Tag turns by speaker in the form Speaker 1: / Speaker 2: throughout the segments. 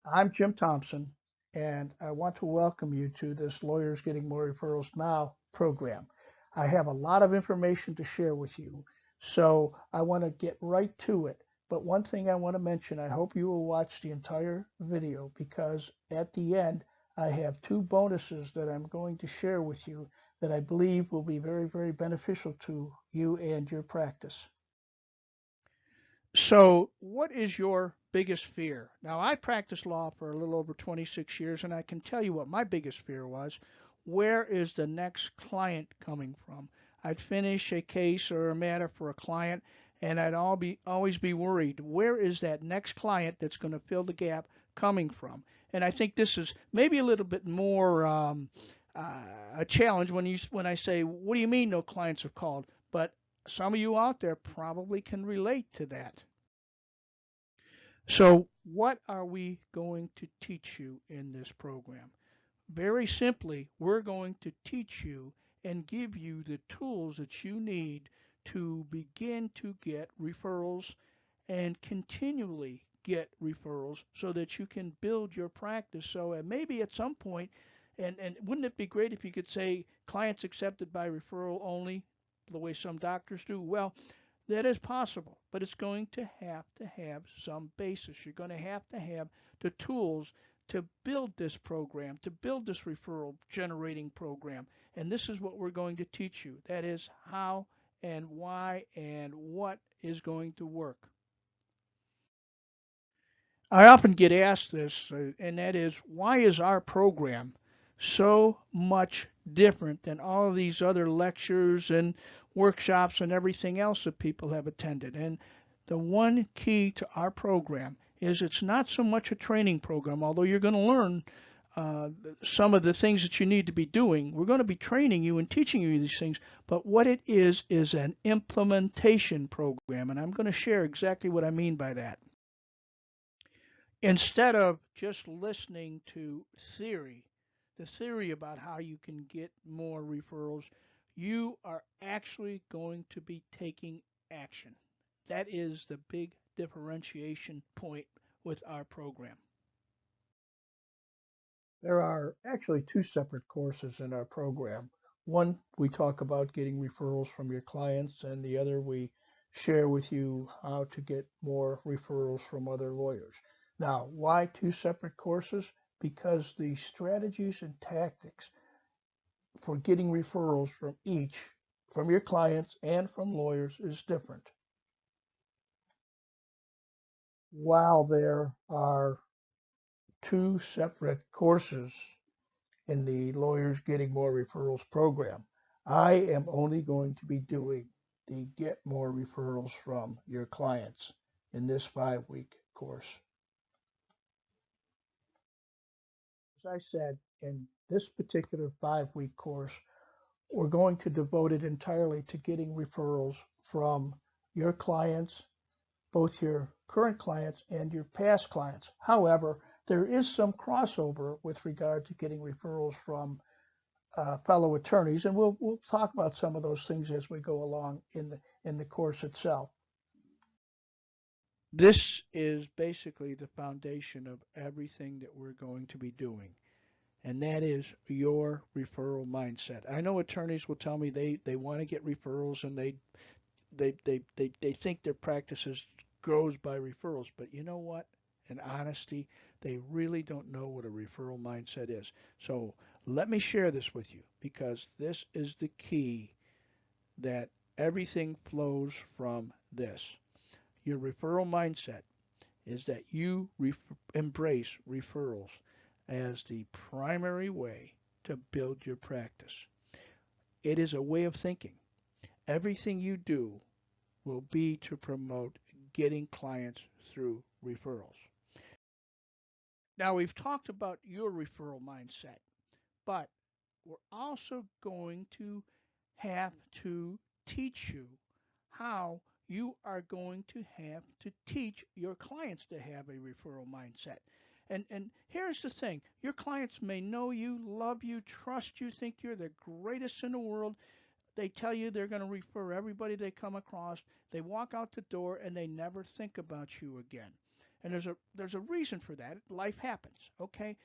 Speaker 1: I'm Jim Thompson, and I want to welcome you to this Lawyers Getting More Referrals Now program. I have a lot of information to share with you, so I want to get right to it. But one thing I want to mention, I hope you will watch the entire video because at the end, I have two bonuses that I'm going to share with you that I believe will be very, very beneficial to you and your practice. So, what is your biggest fear? Now, I practiced law for a little over 26 years, and I can tell you what my biggest fear was. Where is the next client coming from? I'd finish a case or a matter for a client, and always be worried. Where is that next client that's going to fill the gap coming from? And I think this is maybe a little bit more a challenge when I say, "What do you mean no clients have called?" But some of you out there probably can relate to that. So, what are we going to teach you in this program? Very simply, we're going to teach you and give you the tools that you need to begin to get referrals and continually get referrals so that you can build your practice. So, maybe at some point, and wouldn't it be great if you could say clients accepted by referral only, the way some doctors do? Well, that is possible, but it's going to have some basis. You're going to have the tools to build this program, to build this referral generating program. And this is what we're going to teach you. That is how and why and what is going to work. I often get asked this, and that is, why is our program so much different than all of these other lectures and workshops and everything else that people have attended? And the one key to our program is it's not so much a training program, although you're going to learn uh, some of the things that you need to be doing. We're going to be training you and teaching you these things, but what it is an implementation program, and I'm going to share exactly what I mean by that. Instead of just listening to theory, the theory about how you can get more referrals, you are actually going to be taking action. That is the big differentiation point with our program. There are actually two separate courses in our program. One, we talk about getting referrals from your clients, and the other, we share with you how to get more referrals from other lawyers. Now, why two separate courses? Because the strategies and tactics for getting referrals from from your clients and from lawyers, is different. While there are two separate courses in the Lawyers Getting More Referrals program. I am only going to be doing the Get More Referrals from Your Clients in this 5 week course. As I said, in this particular 5 week course, we're going to devote it entirely to getting referrals from your clients, both your current clients and your past clients. However, there is some crossover with regard to getting referrals from fellow attorneys, and we'll talk about some of those things as we go along in the course itself. This is basically the foundation of everything that we're going to be doing, and that is your referral mindset. I know attorneys will tell me they want to get referrals and they think their practices grows by referrals, but you know what? In honesty, they really don't know what a referral mindset is. So let me share this with you because this is the key that everything flows from this. Your referral mindset is that you embrace referrals as the primary way to build your practice. It is a way of thinking. Everything you do will be to promote getting clients through referrals. Now, we've talked about your referral mindset, but we're also going to have to teach you how you are going to have to teach your clients to have a referral mindset. And here's the thing, your clients may know you, love you, trust you, think you're the greatest in the world. They tell you they're going to refer everybody they come across. They walk out the door and they never think about you again. And there's a reason for that. Life happens, okay?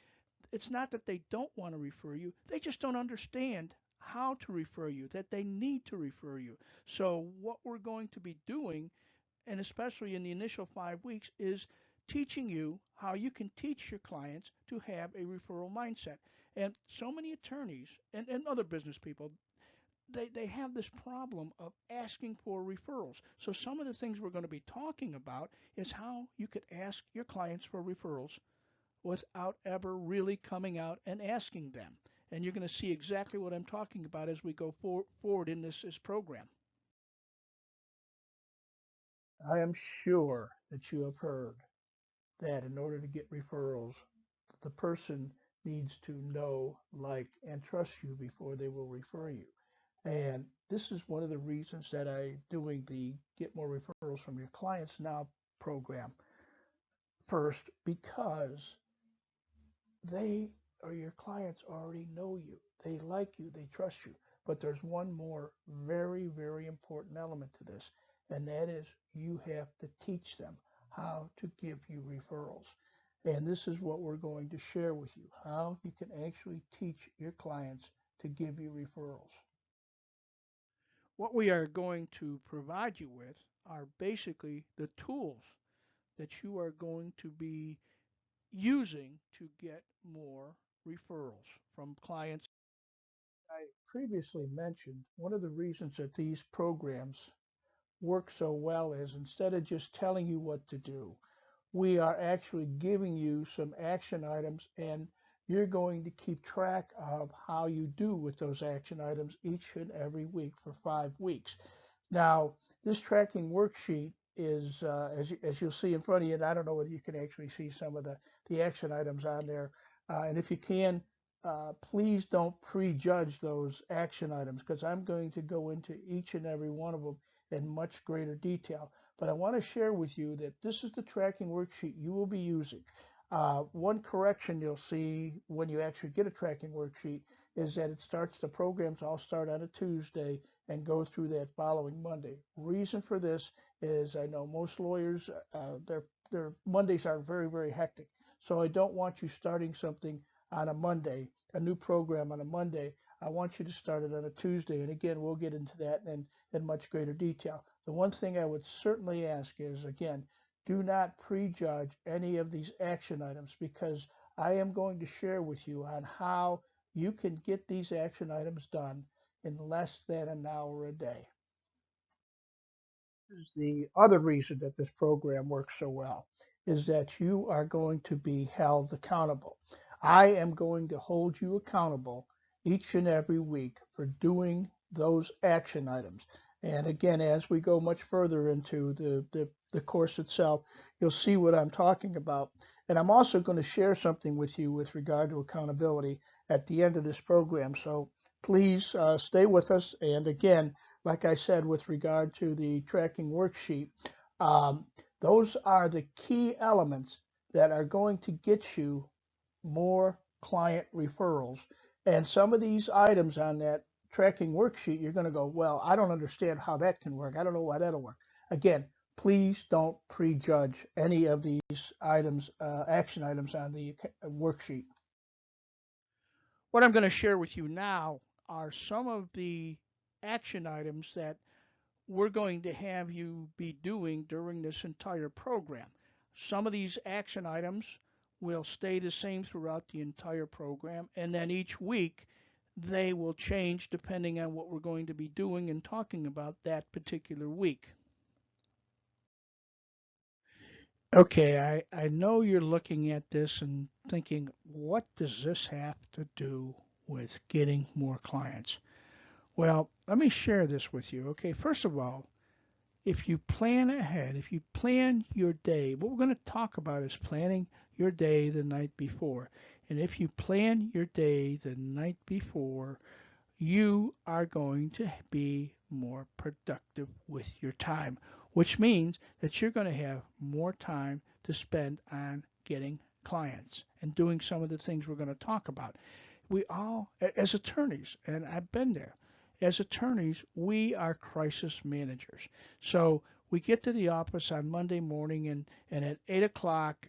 Speaker 1: It's not that they don't want to refer you, they just don't understand how to refer you, that they need to refer you. So what we're going to be doing, and especially in the initial 5 weeks, is teaching you how you can teach your clients to have a referral mindset. And so many attorneys and other business people, they have this problem of asking for referrals. So some of the things we're going to be talking about is how you could ask your clients for referrals without ever really coming out and asking them. And you're going to see exactly what I'm talking about as we go forward in this program. I am sure that you have heard that in order to get referrals, the person needs to know, like, and trust you before they will refer you. And this is one of the reasons that I'm doing the Get More Referrals from Your Clients Now program first, because they or your clients already know you. They like you, they trust you. But there's one more very, very important element to this, and that is you have to teach them how to give you referrals. And this is what we're going to share with you, how you can actually teach your clients to give you referrals. What we are going to provide you with are basically the tools that you are going to be using to get more referrals from clients. I previously mentioned one of the reasons that these programs work so well is instead of just telling you what to do, we are actually giving you some action items, and you're going to keep track of how you do with those action items each and every week for 5 weeks. Now, this tracking worksheet is, as you'll see in front of you, and I don't know whether you can actually see some of the action items on there. And if you can, please don't prejudge those action items, because I'm going to go into each and every one of them in much greater detail. But I want to share with you that this is the tracking worksheet you will be using. One correction you'll see when you actually get a tracking worksheet is that the programs all start on a Tuesday and go through that following Monday. Reason for this is I know most lawyers, their Mondays are very, very hectic. So I don't want you starting something on a Monday, a new program on a Monday. I want you to start it on a Tuesday. And again, we'll get into that in much greater detail. The one thing I would certainly ask is, again, do not prejudge any of these action items, because I am going to share with you on how you can get these action items done in less than an hour a day. Is the other reason that this program works so well is that you are going to be held accountable. I am going to hold you accountable each and every week for doing those action items. And again, as we go much further into the course itself, you'll see what I'm talking about. And I'm also going to share something with you with regard to accountability at the end of this program. So please stay with us. And again, like I said, with regard to the tracking worksheet, um, those are the key elements that are going to get you more client referrals. And some of these items on that tracking worksheet, you're going to go, well, I don't understand how that can work. I don't know why that'll work. Again, please don't prejudge any of these items, action items on the worksheet. What I'm going to share with you now are some of the action items that we're going to have you be doing during this entire program. Some of these action items will stay the same throughout the entire program, and then each week they will change depending on what we're going to be doing and talking about that particular week. Okay, I know you're looking at this and thinking, what does this have to do with getting more clients? Well, let me share this with you. Okay, first of all, if you plan ahead, if you plan your day, what we're going to talk about is planning your day the night before. And if you plan your day the night before, you are going to be more productive with your time, which means that you're going to have more time to spend on getting clients and doing some of the things we're going to talk about. We all, as attorneys, and I've been there, as attorneys, we are crisis managers. So We get to the office on Monday morning, and at 8 o'clock,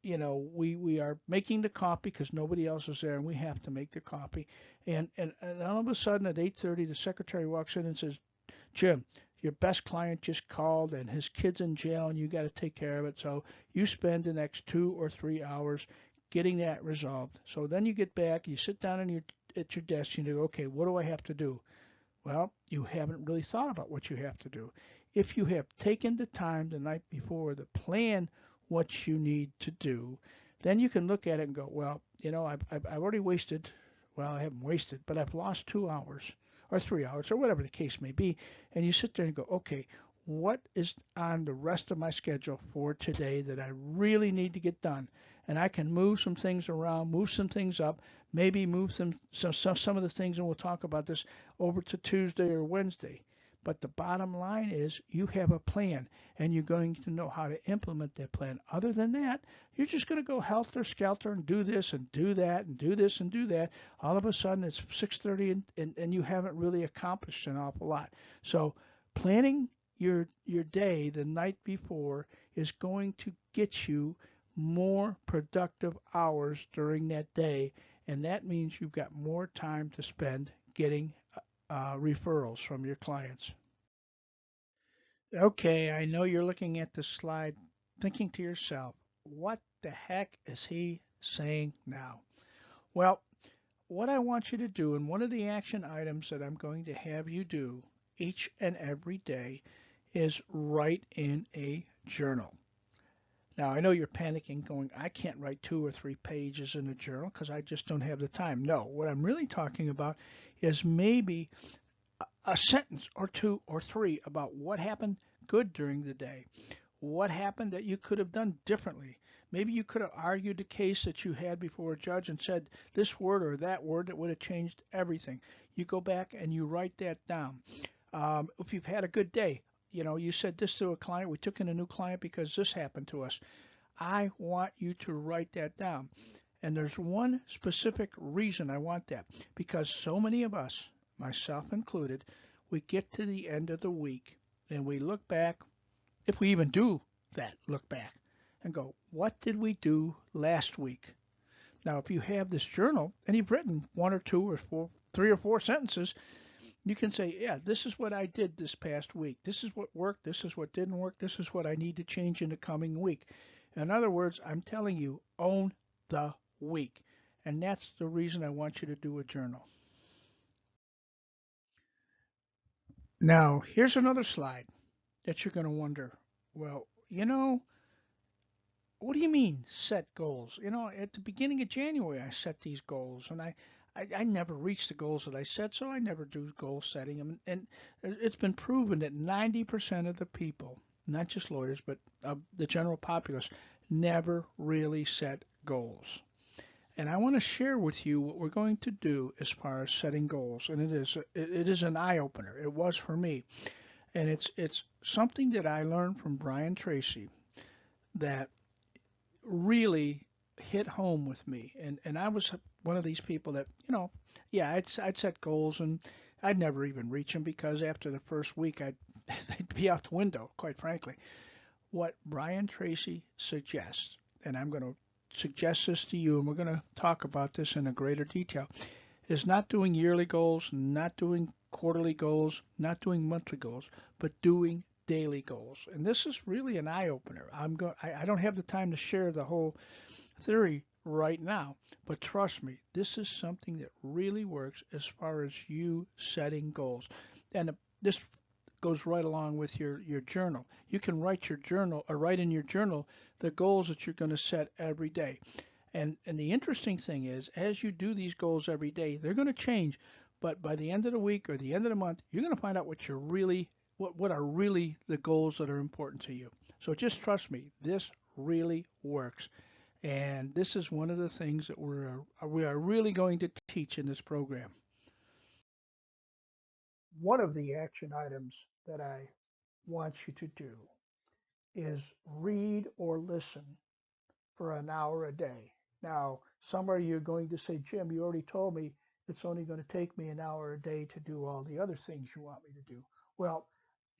Speaker 1: we are making the coffee because nobody else is there, and we have to make the coffee. And all of a sudden at 8:30, the secretary walks in and says, Jim, your best client just called and his kid's in jail and you got to take care of it. So you spend the next 2 or 3 hours getting that resolved. So then you get back, you sit down at your desk and you go, okay, what do I have to do? Well, you haven't really thought about what you have to do. If you have taken the time the night before to plan what you need to do, then you can look at it and go, well, I've already wasted, well, I haven't wasted, but I've lost 2 hours or 3 hours or whatever the case may be. And you sit there and go, okay, what is on the rest of my schedule for today that I really need to get done? And I can move some things around, move some things up, maybe move some of the things, and we'll talk about this over to Tuesday or Wednesday. But the bottom line is you have a plan and you're going to know how to implement that plan. Other than that, you're just going to go helter skelter and do this and do that and do this and do that. All of a sudden it's 6:30 and you haven't really accomplished an awful lot. So planning your day the night before is going to get you more productive hours during that day, and that means you've got more time to spend getting referrals from your clients. Okay, I know you're looking at the slide thinking to yourself, what the heck is he saying now? Well, what I want you to do, and one of the action items that I'm going to have you do each and every day, is write in a journal. Now, I know you're panicking, going, I can't write 2 or 3 pages in a journal because I just don't have the time. No, what I'm really talking about is maybe a sentence or two or three about what happened good during the day, what happened that you could have done differently. Maybe you could have argued the case that you had before a judge and said this word or that word that would have changed everything. You go back and you write that down. If you've had a good day, you said this to a client, we took in a new client because this happened to us. I want you to write that down. And there's one specific reason I want that, because so many of us, myself included, we get to the end of the week and we look back, if we even do that, look back and go, what did we do last week? Now, if you have this journal and you've written 1 or 2 or 4, 3 or 4 sentences, you can say, yeah, this is what I did this past week. This is what worked. This is what didn't work. This is what I need to change in the coming week. In other words, I'm telling you, own the week. And that's the reason I want you to do a journal. Now, here's another slide that you're going to wonder, well, what do you mean set goals? At the beginning of January, I set these goals, and I never reach the goals that I set, so I never do goal setting. And it's been proven that 90% of the people, not just lawyers, but the general populace, never really set goals. And I want to share with you what we're going to do as far as setting goals. And it is an eye opener. It was for me, and it's something that I learned from Brian Tracy that really hit home with me. And I was one of these people that, yeah, I'd set goals and I'd never even reach them because after the first week they'd be out the window, quite frankly. What Brian Tracy suggests, and I'm going to suggest this to you, and we're going to talk about this in a greater detail, is not doing yearly goals, not doing quarterly goals, not doing monthly goals, but doing daily goals. And this is really an eye opener. I don't have the time to share the whole theory right now, but trust me, this is something that really works as far as you setting goals. And this goes right along with your journal. You can write your journal or write in your journal the goals that you're going to set every day. And the interesting thing is, as you do these goals every day, they're going to change. But by the end of the week or the end of the month, you're going to find out what are really the goals that are important to you. So just trust me, this really works. And this is one of the things that we are really going to teach in this program. One of the action items that I want you to do is read or listen for an hour a day. Now, some of you are going to say, Jim, you already told me it's only going to take me an hour a day to do all the other things you want me to do. Well,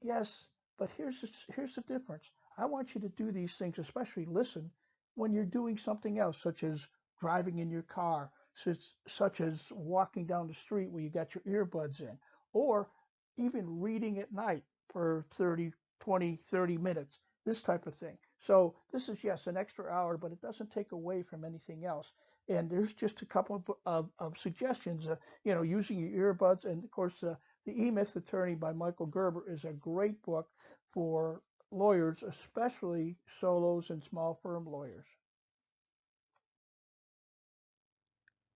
Speaker 1: yes, But here's the difference. I want you to do these things, especially listen when you're doing something else, such as driving in your car, such as walking down the street where you got your earbuds in, or even reading at night for 30, 20, 30 minutes, this type of thing. So this is, yes, an extra hour, but it doesn't take away from anything else. And there's just a couple of suggestions, using your earbuds. And of course, The E-Myth Attorney by Michael Gerber is a great book for lawyers, especially solos and small firm lawyers.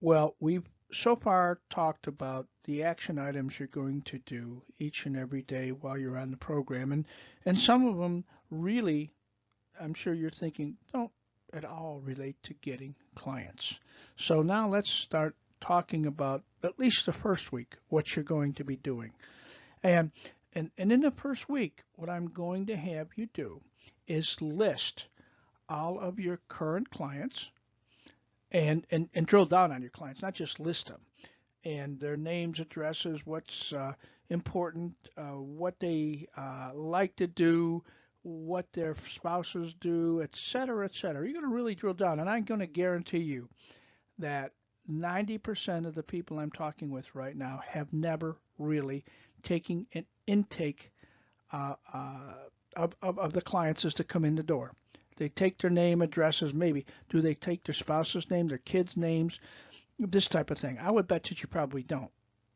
Speaker 1: Well, we've so far talked about the action items you're going to do each and every day while you're on the program, and some of them really, I'm sure you're thinking, don't at all relate to getting clients. So now let's start talking about at least the first week, what you're going to be doing. And and in the first week, what I'm going to have you do is list all of your current clients and drill down on your clients, not just list them and their names, addresses, what's important, what they like to do, what their spouses do, et cetera, et cetera. You're going to really drill down, and I'm going to guarantee you that 90% of the people I'm talking with right now have never really taken an intake of the clients as to come in the door. They take their name, addresses, maybe. Do they take their spouse's name, their kids' names, this type of thing? I would bet that you probably don't.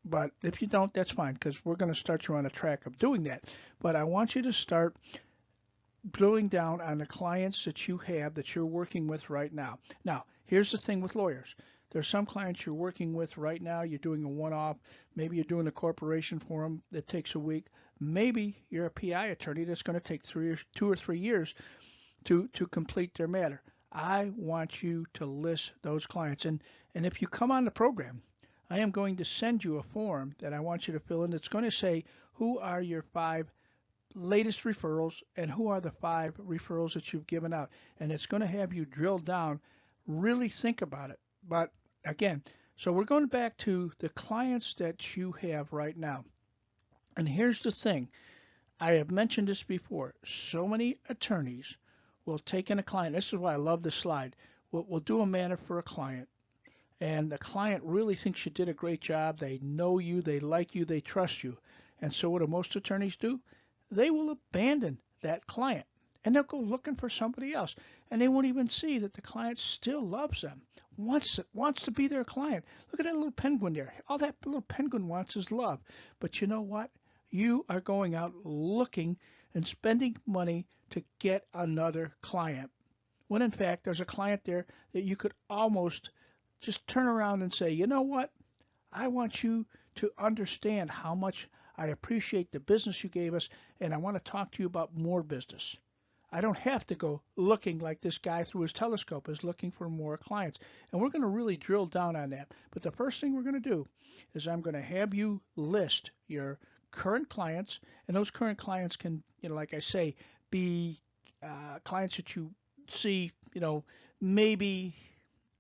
Speaker 1: But if you don't, that's fine because we're going to start you on a track of doing that. But I want you to start drilling down on the clients that you have that you're working with right now. Now, here's the thing with lawyers. There's some clients you're working with right now. You're doing a one-off. Maybe you're doing a corporation for them that takes a week. Maybe you're a PI attorney that's going to take 2 or 3 years to complete their matter. I want you to list those clients. And if you come on the program, I am going to send you a form that I want you to fill in. It's going to say who are your 5 latest referrals and who are the 5 referrals that you've given out. And it's going to have you drill down, really think about it. But again, so we're going back to the clients that you have right now. And here's the thing. I have mentioned this before. So many attorneys will take in a client. This is why I love this slide. We'll do a matter for a client, and the client really thinks you did a great job. They know you, they like you, they trust you. And so what do most attorneys do? They will abandon that client and they'll go looking for somebody else. And they won't even see that the client still loves them, wants to be their client. Look at that little penguin there. All that little penguin wants is love. But you know what? You are going out looking and spending money to get another client. When in fact, there's a client there that you could almost just turn around and say, you know what? I want you to understand how much I appreciate the business you gave us, and I want to talk to you about more business. I don't have to go looking like this guy through his telescope is looking for more clients. And we're going to really drill down on that. But the first thing we're going to do is I'm going to have you list your current clients, and those current clients can, like I say, be clients that you see, maybe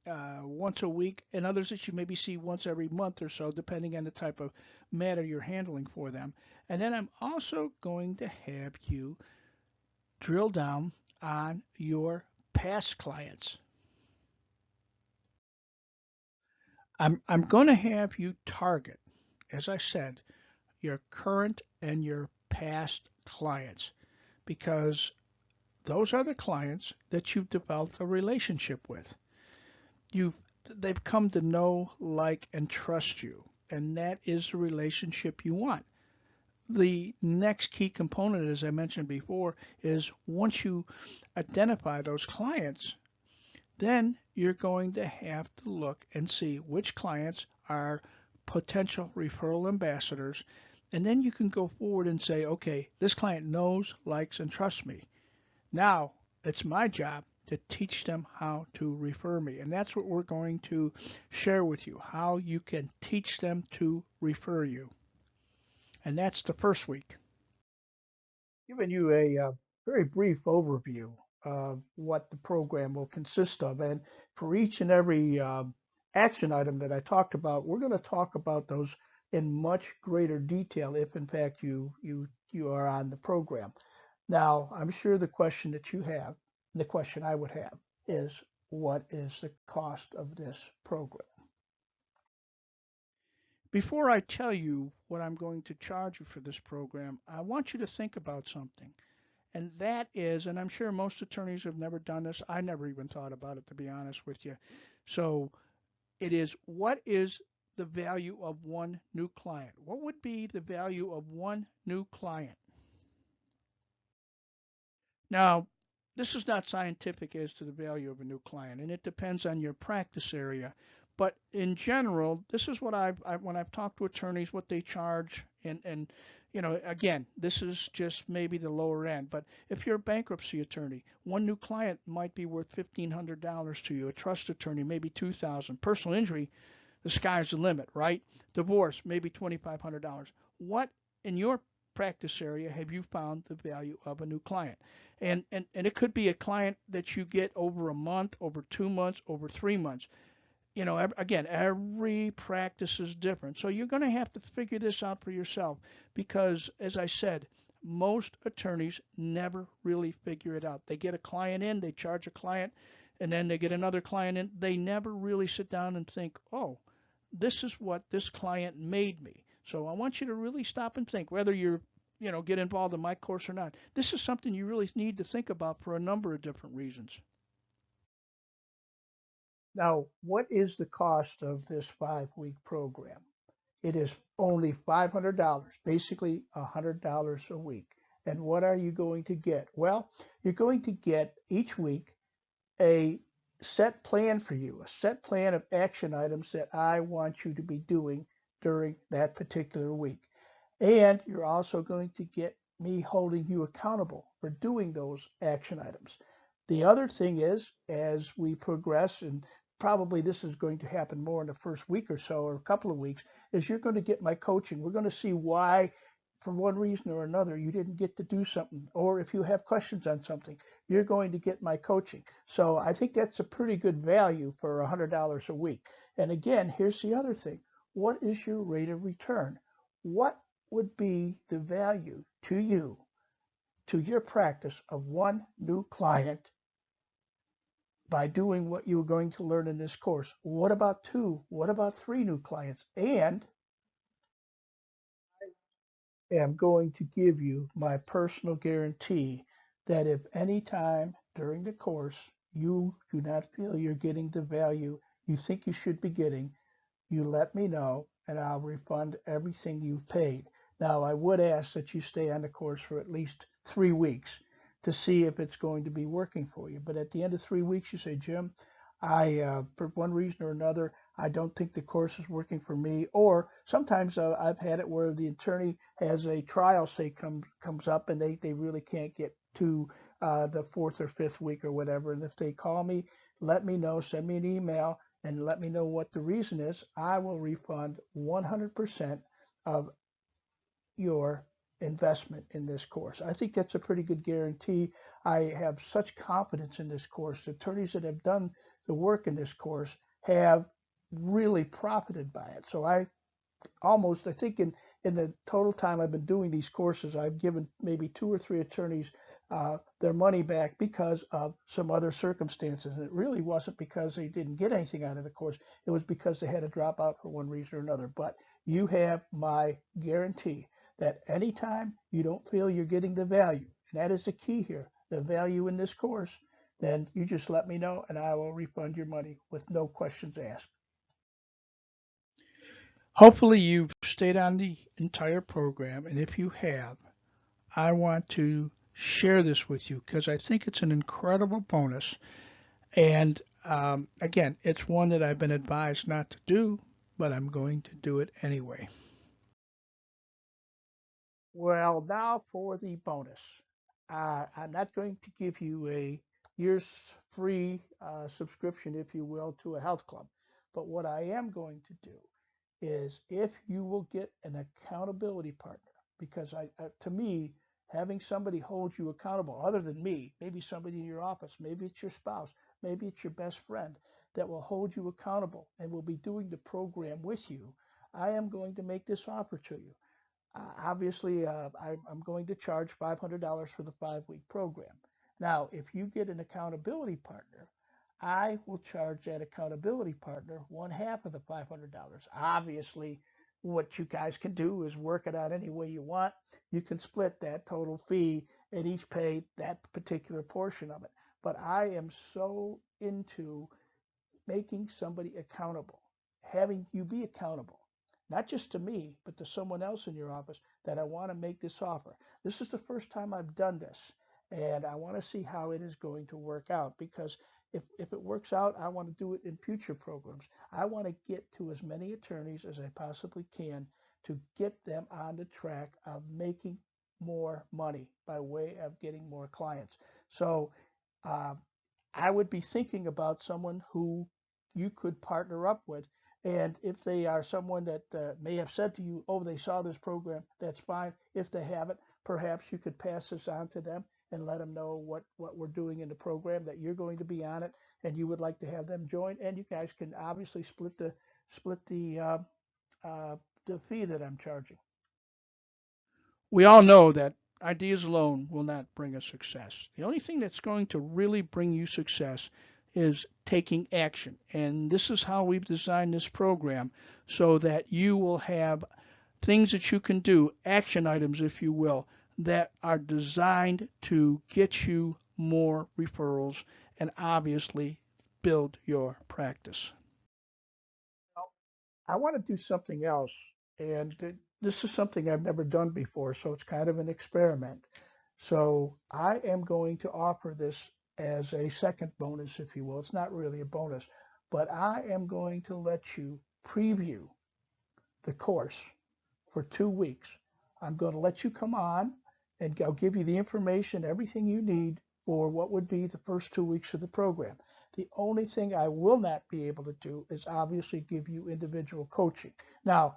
Speaker 1: once a week, and others that you maybe see once every month or so, depending on the type of matter you're handling for them. And then I'm also going to have you drill down on your past clients. I'm going to have you target, as I said, your current and your past clients because those are the clients that you've developed a relationship with. You've They've come to know, like, and trust you, and that is the relationship you want. The next key component, as I mentioned before, is once you identify those clients, then you're going to have to look and see which clients are potential referral ambassadors. And then you can go forward and say, okay, this client knows, likes, and trusts me. Now it's my job to teach them how to refer me. And that's what we're going to share with you, how you can teach them to refer you. And that's the first week. Giving you a very brief overview of what the program will consist of. And for each and every action item that I talked about, we're going to talk about those in much greater detail if in fact you are on the program. Now, I'm sure the question that you have, the question I would have is, what is the cost of this program? Before I tell you what I'm going to charge you for this program, I want you to think about something. And that is, and I'm sure most attorneys have never done this. I never even thought about it, to be honest with you. So it is, what is the value of one new client? What would be the value of one new client? Now, this is not scientific as to the value of a new client, and it depends on your practice area. But in general, this is what when I've talked to attorneys, what they charge, and again, this is just maybe the lower end. But if you're a bankruptcy attorney, one new client might be worth $1,500 to you. A trust attorney, maybe 2,000. Personal injury, the sky's the limit, right? Divorce, maybe $2,500. What in your practice area have you found the value of a new client? And it could be a client that you get over a month, over 2 months, over 3 months. Again, every practice is different. So you're going to have to figure this out for yourself because, as I said, most attorneys never really figure it out. They get a client in, they charge a client, and then they get another client in. They never really sit down and think, oh, this is what this client made me. So I want you to really stop and think whether get involved in my course or not. This is something you really need to think about for a number of different reasons. Now, what is the cost of this 5 week program? It is only $500, basically $100 a week. And what are you going to get? Well, you're going to get each week a set plan for you, a set plan of action items that I want you to be doing during that particular week. And you're also going to get me holding you accountable for doing those action items. The other thing is, as we progress, and probably this is going to happen more in the first week or so, or a couple of weeks, is you're going to get my coaching. We're going to see why, for one reason or another, you didn't get to do something, or if you have questions on something, you're going to get my coaching. So I think that's a pretty good value for $100 a week. And again, here's the other thing. What is your rate of return? What would be the value to you, to your practice of one new client by doing what you're going to learn in this course? What about two? What about three new clients? And am going to give you my personal guarantee that if any time during the course you do not feel you're getting the value you think you should be getting, you let me know and I'll refund everything you've paid. Now, I would ask that you stay on the course for at least 3 weeks to see if it's going to be working for you. But at the end of 3 weeks, you say, Jim, for one reason or another, I don't think the course is working for me. Or sometimes I've had it where the attorney has a trial, say, comes up and they really can't get to the fourth or fifth week or whatever. And if they call me, let me know, send me an email, and let me know what the reason is. I will refund 100% of your investment in this course. I think that's a pretty good guarantee. I have such confidence in this course. The attorneys that have done the work in this course have really profited by it. So I think in the total time I've been doing these courses, I've given maybe two or three attorneys their money back because of some other circumstances. And it really wasn't because they didn't get anything out of the course. It was because they had to drop out for one reason or another. But you have my guarantee that anytime you don't feel you're getting the value, and that is the key here, the value in this course, then you just let me know and I will refund your money with no questions asked. Hopefully, you've stayed on the entire program, and if you have, I want to share this with you because I think it's an incredible bonus. And again, it's one that I've been advised not to do, but I'm going to do it anyway. Well, now for the bonus. I'm not going to give you a year's free subscription, if you will, to a health club. But what I am going to do is if you will get an accountability partner, because to me, having somebody hold you accountable other than me, maybe somebody in your office, maybe it's your spouse, maybe it's your best friend that will hold you accountable and will be doing the program with you, I am going to make this offer to you. Obviously, I'm going to charge $500 for the 5-week program. Now, if you get an accountability partner, I will charge that accountability partner one half of the $500. Obviously, what you guys can do is work it out any way you want. You can split that total fee and each pay that particular portion of it. But I am so into making somebody accountable, having you be accountable, not just to me, but to someone else in your office that I want to make this offer. This is the first time I've done this, and I want to see how it is going to work out because if it works out, I want to do it in future programs. I want to get to as many attorneys as I possibly can to get them on the track of making more money by way of getting more clients. So uh, I would be thinking about someone who you could partner up with. And if they are someone that may have said to you, oh, they saw this program, that's fine. If they haven't, perhaps you could pass this on to them and let them know what we're doing in the program, that you're going to be on it and you would like to have them join. And you guys can obviously split uh, the fee that I'm charging. We all know that ideas alone will not bring us success. The only thing that's going to really bring you success is taking action. And this is how we've designed this program so that you will have things that you can do, action items, if you will, that are designed to get you more referrals and obviously build your practice. I want to do something else, and this is something I've never done before, so it's kind of an experiment. So I am going to offer this as a second bonus, if you will. It's not really a bonus, but I am going to let you preview the course for 2 weeks. I'm going to let you come on and I'll give you the information, everything you need for what would be the first 2 weeks of the program. The only thing I will not be able to do is obviously give you individual coaching. Now,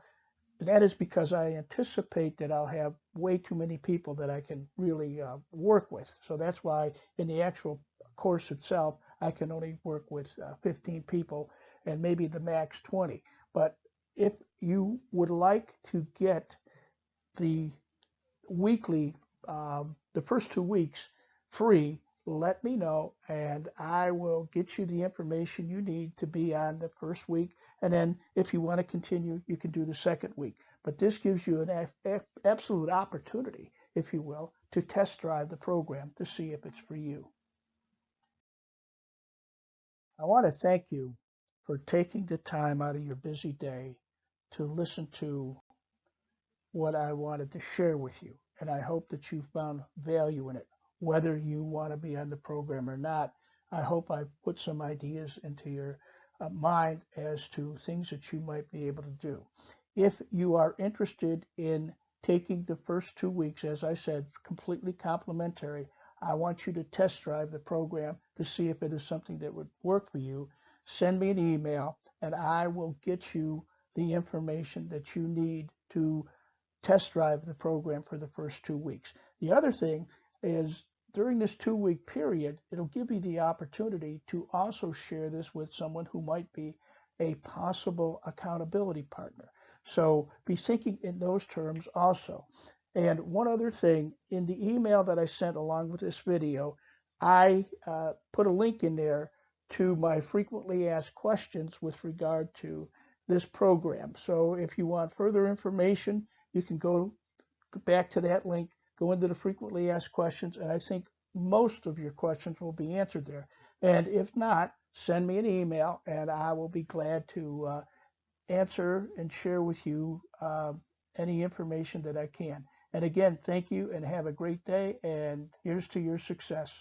Speaker 1: that is because I anticipate that I'll have way too many people that I can really work with. So that's why in the actual course itself, I can only work with 15 people and maybe the max 20. But if you would like to get the weekly, the first 2 weeks free, let me know and I will get you the information you need to be on the first week. And then if you want to continue, you can do the second week. But this gives you an absolute opportunity, if you will, to test drive the program to see if it's for you. I want to thank you for taking the time out of your busy day to listen to what I wanted to share with you. And I hope that you found value in it. Whether you want to be on the program or not, I hope I put some ideas into your mind as to things that you might be able to do. If you are interested in taking the first 2 weeks, as I said, completely complimentary, I want you to test drive the program to see if it is something that would work for you. Send me an email and I will get you the information that you need to test drive the program for the first 2 weeks. The other thing is during this 2 week period, it'll give you the opportunity to also share this with someone who might be a possible accountability partner. So be thinking in those terms also. And one other thing, in the email that I sent along with this video, I put a link in there to my frequently asked questions with regard to this program. So if you want further information, you can go back to that link, go into the frequently asked questions, and I think most of your questions will be answered there. And if not, send me an email, and I will be glad to answer and share with you any information that I can. And again, thank you and have a great day, and here's to your success.